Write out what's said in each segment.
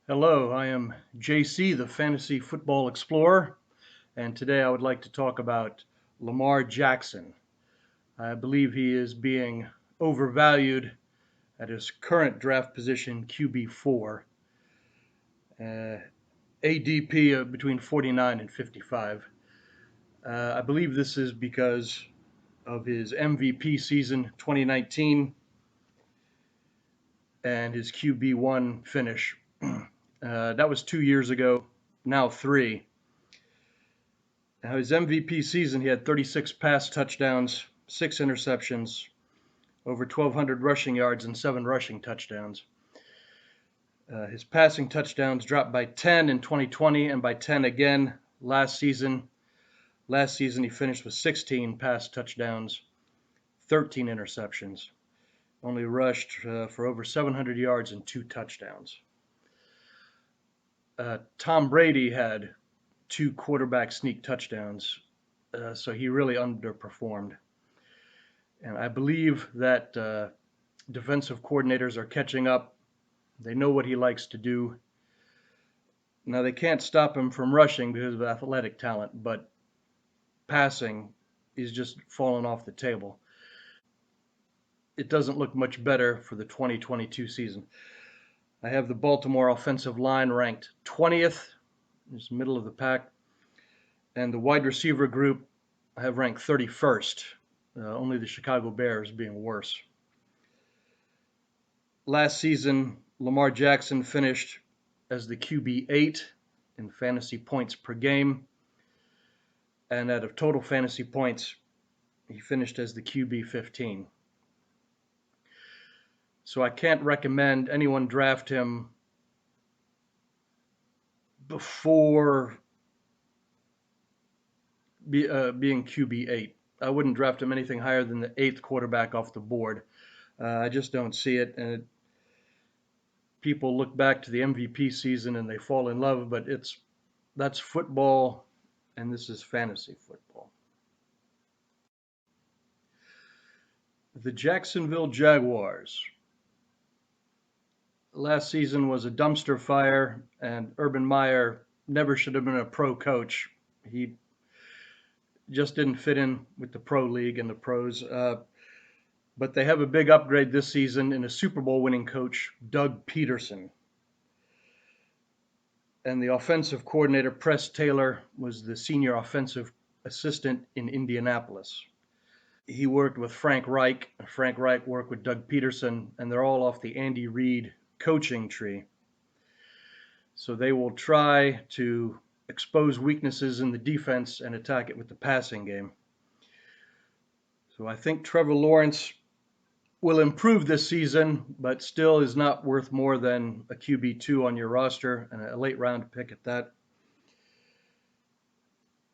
Hello, I am JC, the Fantasy Football Explorer, and today I would like to talk about Lamar Jackson. I believe he is being overvalued at his current draft position, QB4, uh, ADP of between 49 and 55. I believe this is because of his MVP season 2019 and his QB1 finish. That was 2 years ago, now three. Now, his MVP season, he had 36 pass touchdowns, 6 interceptions, over 1,200 rushing yards, and 7 rushing touchdowns. His passing touchdowns dropped by 10 in 2020 and by 10 again last season. Last season, he finished with 16 pass touchdowns, 13 interceptions, only rushed for over 700 yards and 2 touchdowns. Tom Brady had 2 quarterback sneak touchdowns, so he really underperformed. And I believe that defensive coordinators are catching up. They know what he likes to do. Now, they can't stop him from rushing because of athletic talent, but passing is just falling off the table. It doesn't look much better for the 2022 season. I have the Baltimore offensive line ranked 20th, just middle of the pack, and the wide receiver group I have ranked 31st, only the Chicago Bears being worse. Last season, Lamar Jackson finished as the QB8 in fantasy points per game, and out of total fantasy points, he finished as the QB15. So I can't recommend anyone draft him before being QB8. I wouldn't draft him anything higher than the 8th quarterback off the board. I just don't see it, and people look back to the MVP season and they fall in love, but that's football, and this is fantasy football. The Jacksonville Jaguars. Last season was a dumpster fire, and Urban Meyer never should have been a pro coach. He just didn't fit in with the pro league and the pros. But they have a big upgrade this season in a Super Bowl winning coach, Doug Peterson. And the offensive coordinator, Press Taylor, was the senior offensive assistant in Indianapolis. He worked with Frank Reich. Frank Reich worked with Doug Peterson, and they're all off the Andy Reid coaching tree. So they will try to expose weaknesses in the defense and attack it with the passing game. So I think Trevor Lawrence will improve this season, but still is not worth more than a QB2 on your roster and a late round pick at that.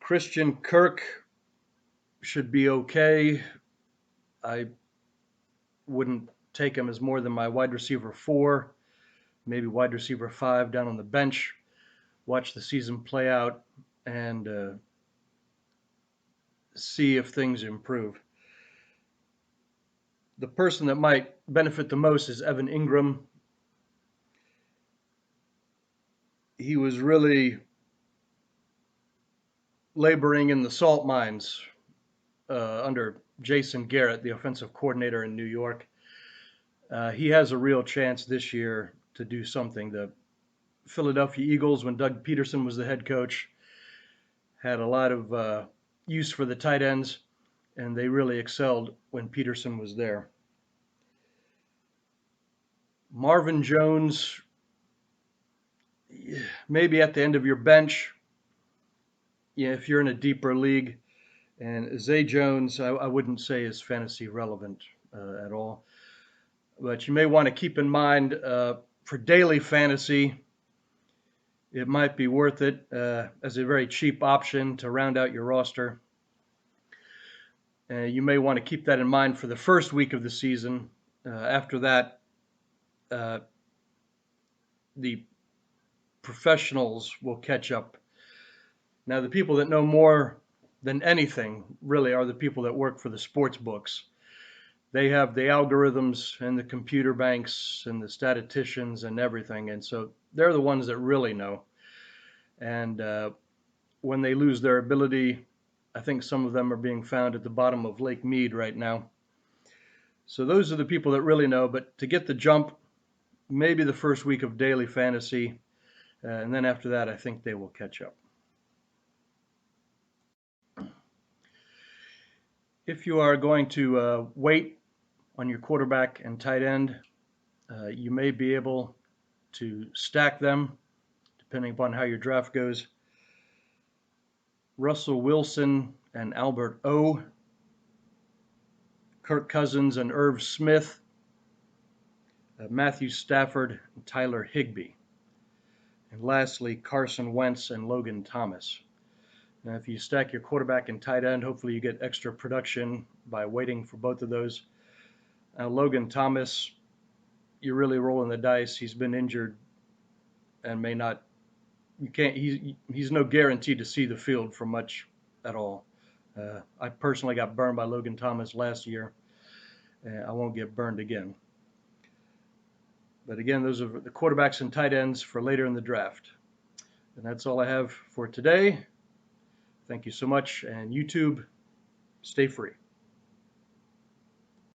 Christian Kirk should be okay. I wouldn't take him as more than my wide receiver 4, maybe wide receiver 5 down on the bench. Watch the season play out and see if things improve. The person that might benefit the most is Evan Ingram. He was really laboring in the salt mines under Jason Garrett, the offensive coordinator in New York. He has a real chance this year to do something. The Philadelphia Eagles, when Doug Peterson was the head coach, had a lot of use for the tight ends, and they really excelled when Peterson was there. Marvin Jones, maybe at the end of your bench, if you're in a deeper league. And Zay Jones, I wouldn't say is fantasy relevant at all. But you may want to keep in mind for daily fantasy, it might be worth it as a very cheap option to round out your roster. You may want to keep that in mind for the first week of the season. After that, the professionals will catch up. Now, the people that know more than anything really are the people that work for the sports books. they have the algorithms and the computer banks and the statisticians and everything, and so they're the ones that really know. And when they lose their ability, I think some of them are being found at the bottom of Lake Mead right now. So those are the people that really know. But to get the jump, maybe the first week of daily fantasy, and then after that, I think they will catch up. If you are going to wait on your quarterback and tight end, you may be able to stack them depending upon how your draft goes. Russell Wilson and Albert O, Kirk Cousins and Irv Smith, Matthew Stafford and Tyler Higbee. And lastly, Carson Wentz and Logan Thomas. Now, if you stack your quarterback and tight end, hopefully you get extra production by waiting for both of those. Now, Logan Thomas, you're really rolling the dice. He's been injured and may not. You can't. He's no guarantee to see the field for much at all. I personally got burned by Logan Thomas last year. I won't get burned again. But again, those are the quarterbacks and tight ends for later in the draft. And that's all I have for today. Thank you so much. And YouTube, stay free.